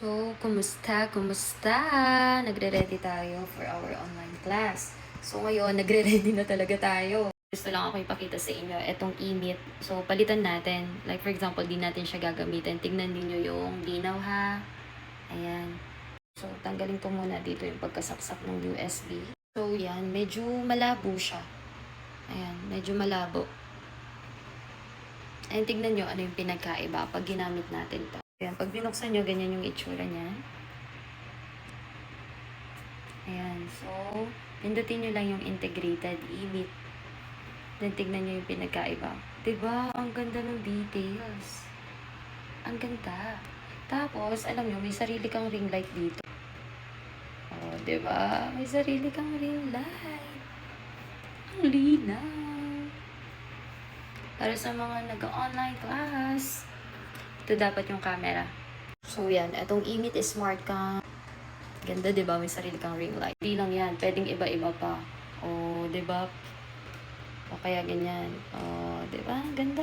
So, kumusta? Kumusta? Nagre-ready tayo for our online class. So, ngayon, nagre-ready na talaga tayo. Gusto lang ako ipakita sa inyo itong e-meet. So, palitan natin. Like, for example, di natin siya gagamitin. Tingnan niyo yung linaw, ha? Ayan. So, tanggalin ko muna dito yung pagkasaksak ng USB. So, yan. Medyo malabo siya. Ayan. Medyo malabo. Ayan, tignan nyo ano yung pinagkaiba pag ginamit natin to. Ayan, pag binuksan nyo, ganyan yung itsura niya. Ayan, so, pindutin nyo lang yung integrated e-meet. Then, tignan nyo yung pinagkaiba. Diba? Ang ganda ng details. Ang ganda. Tapos, alam nyo, may sarili kang ring light dito. Oh, diba? May sarili kang ring light. Ang linaw. Para sa mga nag-online class. Ito dapat yung camera. So, yan. Itong e-meet is smart cam. Ganda, di ba? May sarili kang ring light. Hindi lang yan. Pwedeng iba-iba pa. O, di ba? O kaya ganyan. O, di ba? Ganda.